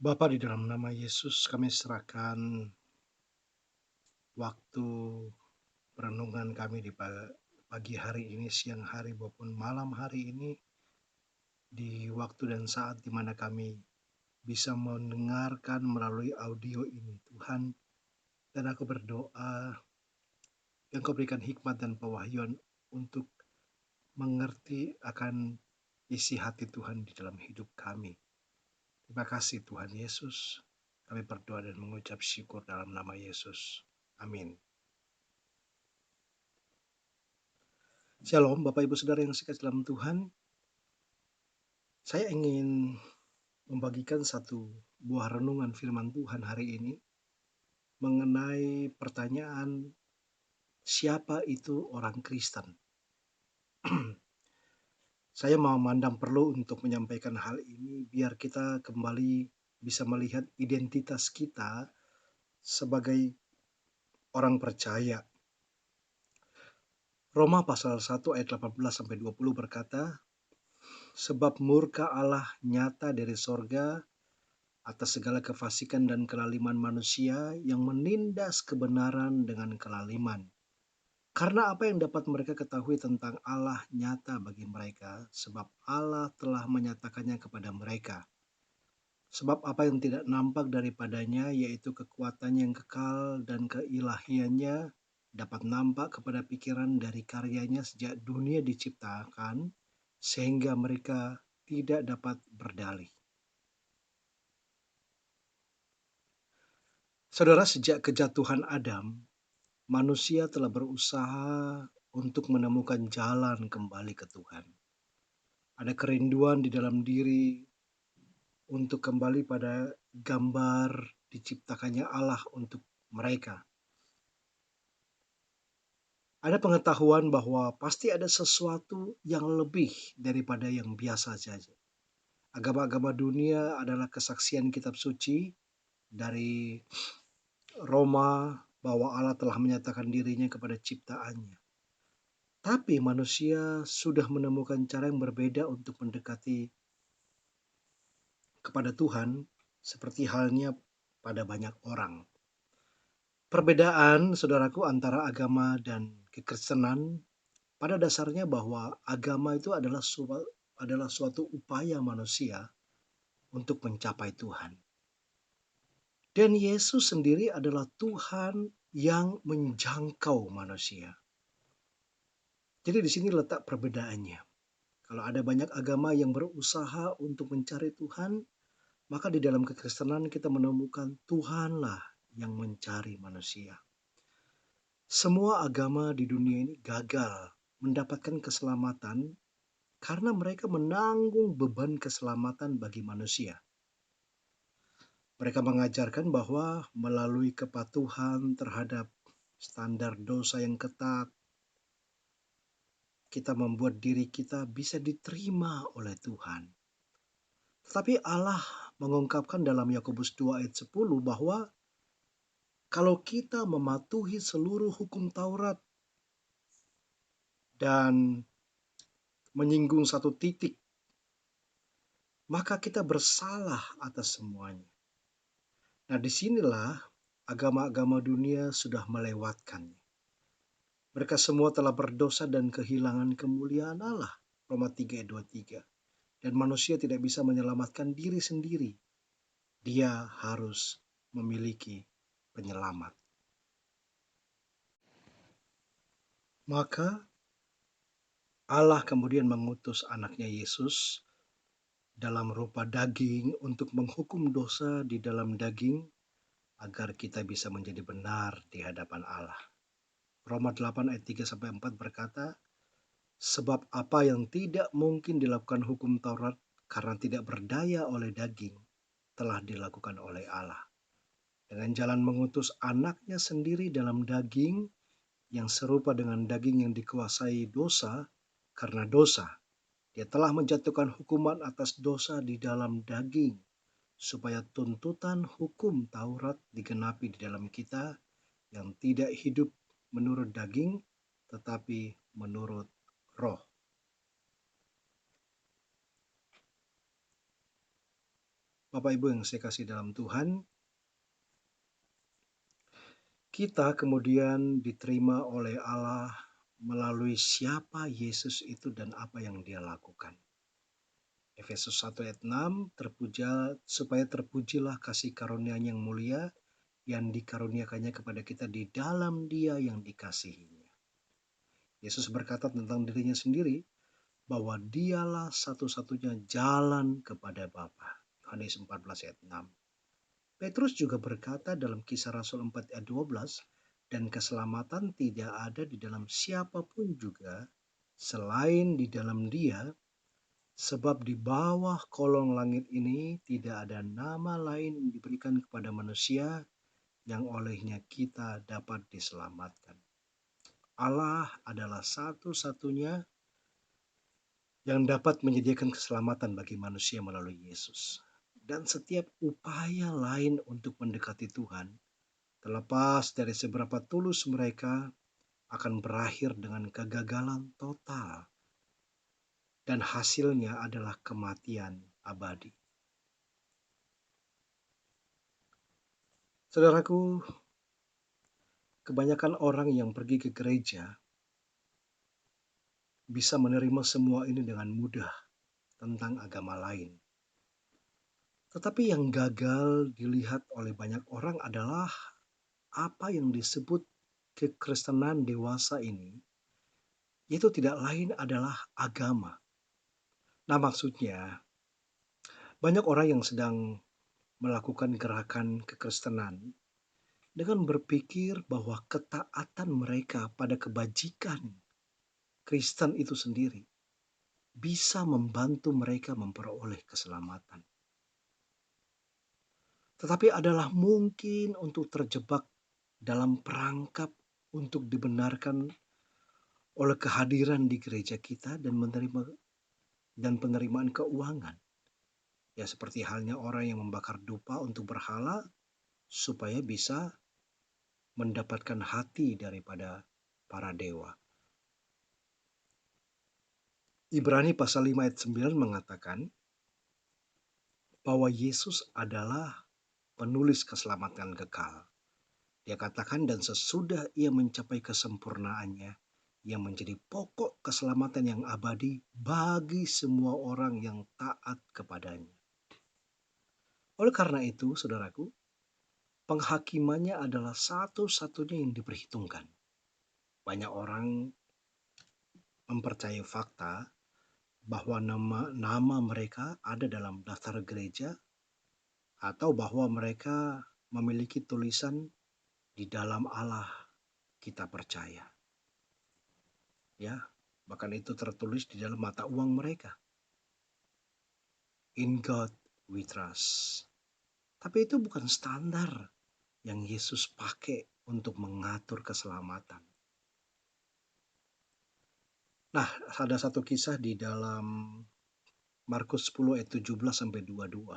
Bapa, di dalam nama Yesus kami serahkan waktu perenungan kami di pagi hari ini, siang hari maupun malam hari ini, di waktu dan saat di mana kami bisa mendengarkan melalui audio ini, Tuhan. Dan aku berdoa yang Kau berikan hikmat dan pewahyuan untuk mengerti akan isi hati Tuhan di dalam hidup kami. Terima kasih Tuhan Yesus. Kami berdoa dan mengucap syukur dalam nama Yesus. Amin. Shalom Bapak Ibu Saudara yang sekalian dalam Tuhan. Saya ingin membagikan satu buah renungan firman Tuhan hari ini mengenai pertanyaan siapa itu orang Kristen. Saya memandang perlu untuk menyampaikan hal ini biar kita kembali bisa melihat identitas kita sebagai orang percaya. Roma pasal 1 ayat 18-20 berkata, sebab murka Allah nyata dari sorga atas segala kefasikan dan kelaliman manusia yang menindas kebenaran dengan kelaliman. Karena apa yang dapat mereka ketahui tentang Allah nyata bagi mereka, sebab Allah telah menyatakannya kepada mereka. Sebab apa yang tidak nampak daripadanya, yaitu kekuatannya yang kekal dan keilahiannya, dapat nampak kepada pikiran dari karyanya sejak dunia diciptakan, sehingga mereka tidak dapat berdalih. Saudara, sejak kejatuhan Adam, manusia telah berusaha untuk menemukan jalan kembali ke Tuhan. Ada kerinduan di dalam diri untuk kembali pada gambar diciptakannya Allah untuk mereka. Ada pengetahuan bahwa pasti ada sesuatu yang lebih daripada yang biasa saja. Agama-agama dunia adalah kesaksian kitab suci dari Roma bahwa Allah telah menyatakan dirinya kepada ciptaannya. Tapi manusia sudah menemukan cara yang berbeda untuk mendekati kepada Tuhan, seperti halnya pada banyak orang. Perbedaan, saudaraku, antara agama dan kekristenan pada dasarnya bahwa agama itu adalah suatu upaya manusia untuk mencapai Tuhan. Dan Yesus sendiri adalah Tuhan yang menjangkau manusia. Jadi di sini letak perbedaannya. Kalau ada banyak agama yang berusaha untuk mencari Tuhan, maka di dalam kekristenan kita menemukan Tuhanlah yang mencari manusia. Semua agama di dunia ini gagal mendapatkan keselamatan karena mereka menanggung beban keselamatan bagi manusia. Mereka mengajarkan bahwa melalui kepatuhan terhadap standar dosa yang ketat, kita membuat diri kita bisa diterima oleh Tuhan. Tetapi Allah mengungkapkan dalam Yakobus 2 ayat 10 bahwa kalau kita mematuhi seluruh hukum Taurat dan menyinggung satu titik, maka kita bersalah atas semuanya. Nah, disinilah agama-agama dunia sudah melewatkannya. Mereka semua telah berdosa dan kehilangan kemuliaan Allah. Roma 3 ayat 23. Dan manusia tidak bisa menyelamatkan diri sendiri. Dia harus memiliki penyelamat. Maka Allah kemudian mengutus anaknya Yesus dalam rupa daging untuk menghukum dosa di dalam daging agar kita bisa menjadi benar di hadapan Allah. Roma 8 ayat 3-4 berkata, sebab apa yang tidak mungkin dilakukan hukum Taurat karena tidak berdaya oleh daging, telah dilakukan oleh Allah. Dengan jalan mengutus anaknya sendiri dalam daging yang serupa dengan daging yang dikuasai dosa, karena dosa, dia telah menjatuhkan hukuman atas dosa di dalam daging, supaya tuntutan hukum Taurat digenapi di dalam kita yang tidak hidup menurut daging, tetapi menurut roh. Bapak Ibu yang saya kasih dalam Tuhan, kita kemudian diterima oleh Allah melalui siapa Yesus itu dan apa yang Dia lakukan. Efesus 1 ayat 6, supaya terpujilah kasih karunia-Nya yang mulia yang dikaruniakannya kepada kita di dalam Dia yang dikasihinya. Yesus berkata tentang dirinya sendiri bahwa Dialah satu-satunya jalan kepada Bapa. Yohanes 14 ayat 6. Petrus juga berkata dalam Kisah Rasul 4 ayat 12, dan keselamatan tidak ada di dalam siapapun juga selain di dalam Dia, sebab di bawah kolong langit ini tidak ada nama lain yang diberikan kepada manusia yang olehnya kita dapat diselamatkan. Allah adalah satu-satunya yang dapat menyediakan keselamatan bagi manusia melalui Yesus. Dan setiap upaya lain untuk mendekati Tuhan, terlepas dari seberapa tulus mereka, akan berakhir dengan kegagalan total. Dan hasilnya adalah kematian abadi. Saudaraku, kebanyakan orang yang pergi ke gereja bisa menerima semua ini dengan mudah tentang agama lain. Tetapi yang gagal dilihat oleh banyak orang adalah apa yang disebut kekristenan dewasa ini, itu tidak lain adalah agama. Nah, maksudnya banyak orang yang sedang melakukan gerakan kekristenan dengan berpikir bahwa ketaatan mereka pada kebajikan Kristen itu sendiri bisa membantu mereka memperoleh keselamatan. Tetapi adalah mungkin untuk terjebak dalam perangkap untuk dibenarkan oleh kehadiran di gereja kita dan menerima dan penerimaan keuangan. Ya, seperti halnya orang yang membakar dupa untuk berhala supaya bisa mendapatkan hati daripada para dewa. Ibrani pasal 5 ayat 9 mengatakan bahwa Yesus adalah penulis keselamatan kekal. Dia katakan, dan sesudah ia mencapai kesempurnaannya, yang menjadi pokok keselamatan yang abadi bagi semua orang yang taat kepadanya. Oleh karena itu, saudaraku, penghakimannya adalah satu-satunya yang diperhitungkan. Banyak orang mempercayai fakta bahwa nama mereka ada dalam daftar gereja atau bahwa mereka memiliki tulisan di dalam Allah kita percaya. Ya, bahkan itu tertulis di dalam mata uang mereka. In God we trust. Tapi itu bukan standar yang Yesus pakai untuk mengatur keselamatan. Nah, ada satu kisah di dalam Markus 10 ayat 17 sampai 22.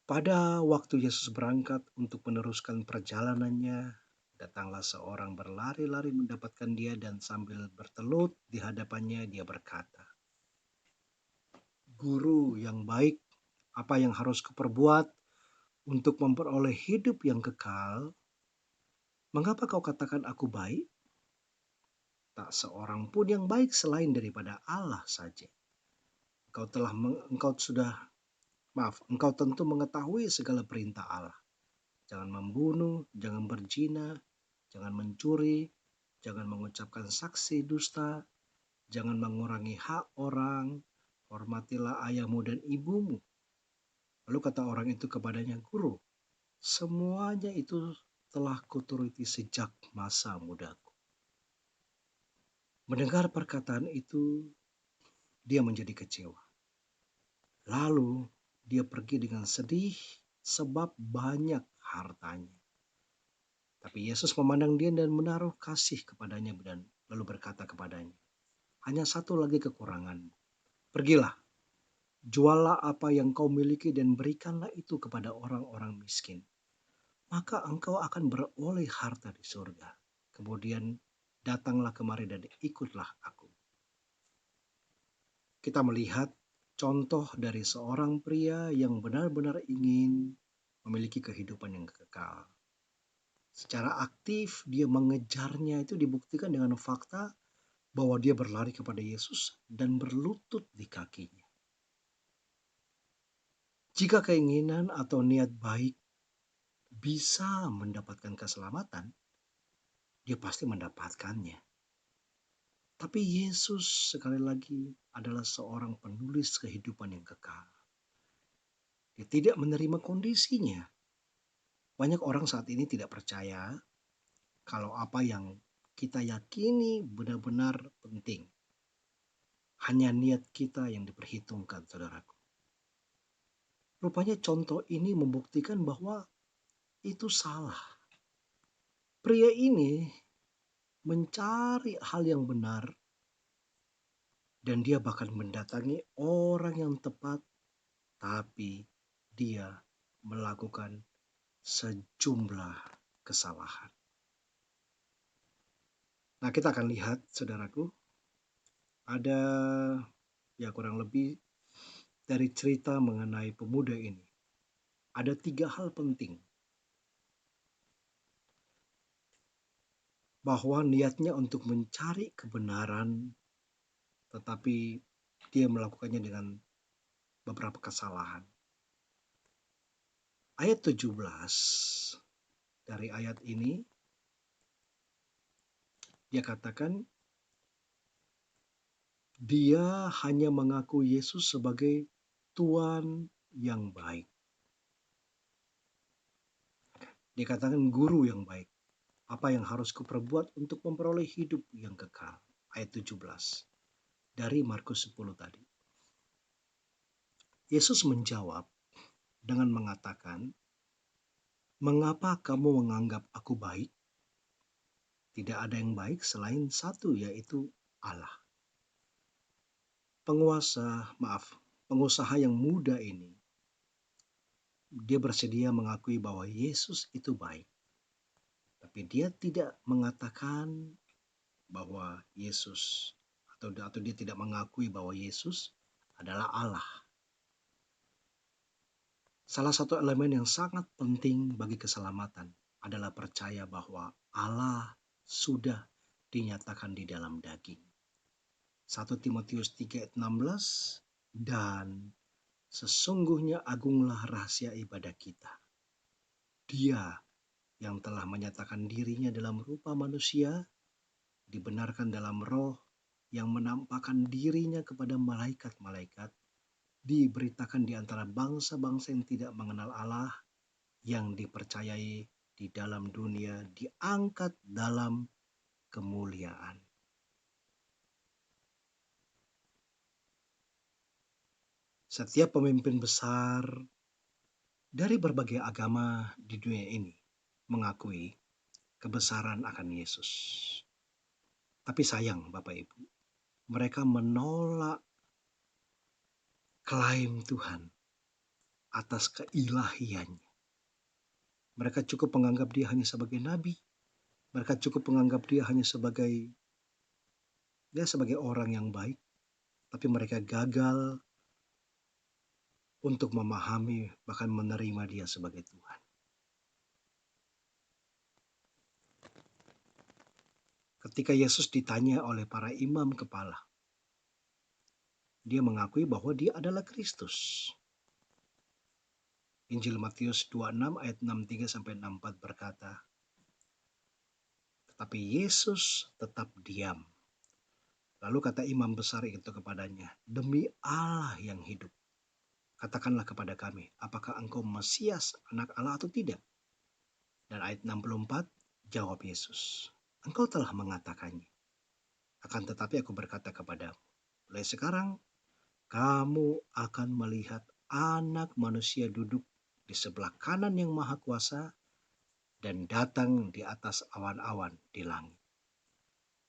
Pada waktu Yesus berangkat untuk meneruskan perjalanannya, datanglah seorang berlari-lari mendapatkan dia dan sambil bertelut di hadapannya dia berkata, "Guru yang baik, apa yang harus kuperbuat untuk memperoleh hidup yang kekal? Mengapa kau katakan aku baik? Tak seorang pun yang baik selain daripada Allah saja. Engkau tentu mengetahui segala perintah Allah. Jangan membunuh, jangan berzina, jangan mencuri, jangan mengucapkan saksi dusta, jangan mengurangi hak orang, hormatilah ayahmu dan ibumu." Lalu kata orang itu kepadanya, "Guru, semuanya itu telah kuturuti sejak masa mudaku." Mendengar perkataan itu, dia menjadi kecewa. Lalu dia pergi dengan sedih sebab banyak hartanya. Tapi Yesus memandang dia dan menaruh kasih kepadanya dan lalu berkata kepadanya, "Hanya satu lagi kekuranganmu. Pergilah, jualah apa yang kau miliki dan berikanlah itu kepada orang-orang miskin. Maka engkau akan beroleh harta di surga. Kemudian datanglah kemari dan ikutlah aku." Kita melihat contoh dari seorang pria yang benar-benar ingin memiliki kehidupan yang kekal. Secara aktif dia mengejarnya itu dibuktikan dengan fakta bahwa dia berlari kepada Yesus dan berlutut di kakinya. Jika keinginan atau niat baik bisa mendapatkan keselamatan, dia pasti mendapatkannya. Tapi Yesus sekali lagi adalah seorang penulis kehidupan yang kekal. Dia tidak menerima kondisinya. Banyak orang saat ini tidak percaya kalau apa yang kita yakini benar-benar penting. Hanya niat kita yang diperhitungkan, saudaraku. Rupanya contoh ini membuktikan bahwa itu salah. Pria ini mencari hal yang benar dan dia bahkan mendatangi orang yang tepat, tapi dia melakukan sejumlah kesalahan. Nah, kita akan lihat, saudaraku, ada ya kurang lebih dari cerita mengenai pemuda ini. Ada 3 hal penting bahwa niatnya untuk mencari kebenaran, tetapi dia melakukannya dengan beberapa kesalahan. Ayat 17 dari ayat ini, dia katakan, dia hanya mengaku Yesus sebagai Tuhan yang baik. Dia katakan guru yang baik. Apa yang harus kuperbuat untuk memperoleh hidup yang kekal? Ayat 17 dari Markus 10 tadi. Yesus menjawab dengan mengatakan, "Mengapa kamu menganggap aku baik? Tidak ada yang baik selain satu, yaitu Allah." Pengusaha yang muda ini, dia bersedia mengakui bahwa Yesus itu baik. Tapi dia tidak mengatakan bahwa Yesus atau dia tidak mengakui bahwa Yesus adalah Allah. Salah satu elemen yang sangat penting bagi keselamatan adalah percaya bahwa Allah sudah dinyatakan di dalam daging. 1 Timotius 3:16, dan sesungguhnya agunglah rahasia ibadah kita. Dia yang telah menyatakan dirinya dalam rupa manusia, dibenarkan dalam roh, yang menampakkan dirinya kepada malaikat-malaikat, diberitakan di antara bangsa-bangsa yang tidak mengenal Allah, yang dipercayai di dalam dunia, diangkat dalam kemuliaan. Setiap pemimpin besar dari berbagai agama di dunia ini mengakui kebesaran akan Yesus. Tapi sayang Bapak Ibu, mereka menolak klaim Tuhan atas keilahiannya. Mereka cukup menganggap dia hanya sebagai nabi. Mereka cukup menganggap dia hanya sebagai orang yang baik. Tapi mereka gagal untuk memahami bahkan menerima dia sebagai Tuhan. Ketika Yesus ditanya oleh para imam kepala, dia mengakui bahwa dia adalah Kristus. Injil Matius 26 ayat 63-64 berkata, tetapi Yesus tetap diam. Lalu kata imam besar itu kepadanya, demi Allah yang hidup, katakanlah kepada kami, apakah engkau Mesias, anak Allah atau tidak? Dan ayat 64, jawab Yesus, engkau telah mengatakannya. Akan tetapi aku berkata kepadamu, mulai sekarang kamu akan melihat Anak Manusia duduk di sebelah kanan yang Maha Kuasa dan datang di atas awan-awan di langit.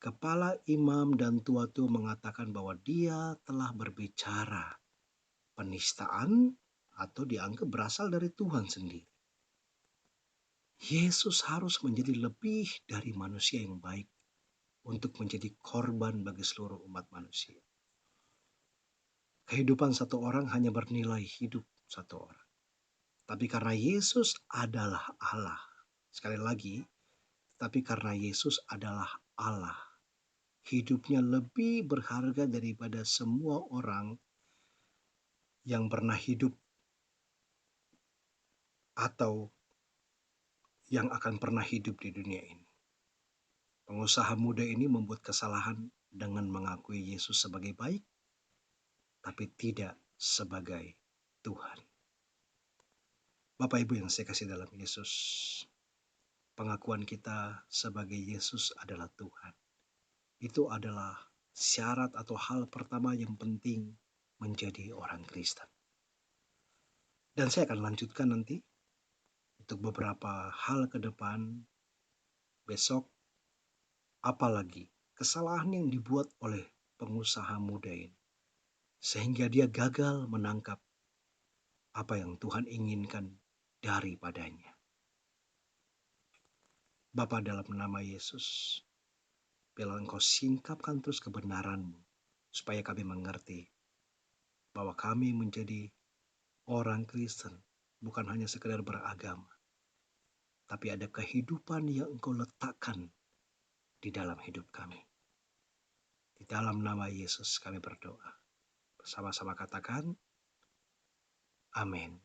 Kepala imam dan tua-tua mengatakan bahwa dia telah berbicara penistaan atau dianggap berasal dari Tuhan sendiri. Yesus harus menjadi lebih dari manusia yang baik untuk menjadi korban bagi seluruh umat manusia. kehidupan satu orang hanya bernilai hidup satu orang. Tapi karena Yesus adalah Allah, sekali lagi, tapi karena Yesus adalah Allah, hidupnya lebih berharga daripada semua orang yang pernah hidup atau yang akan pernah hidup di dunia ini. Pengusaha muda ini membuat kesalahan dengan mengakui Yesus sebagai baik, tapi tidak sebagai Tuhan. Bapak Ibu yang saya kasih dalam Yesus, pengakuan kita sebagai Yesus adalah Tuhan. Itu adalah syarat atau hal pertama yang penting menjadi orang Kristen. Dan saya akan lanjutkan nanti untuk beberapa hal ke depan besok, apalagi kesalahan yang dibuat oleh pengusaha muda ini, sehingga dia gagal menangkap apa yang Tuhan inginkan daripadanya. Bapa, dalam nama Yesus, biarlah Engkau singkapkan terus kebenaran-Mu, supaya kami mengerti bahwa kami menjadi orang Kristen bukan hanya sekedar beragama, tapi ada kehidupan yang Engkau letakkan di dalam hidup kami. Di dalam nama Yesus kami berdoa. Bersama-sama katakan, amin.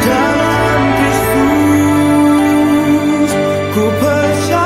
Dalam Kristus ku percaya.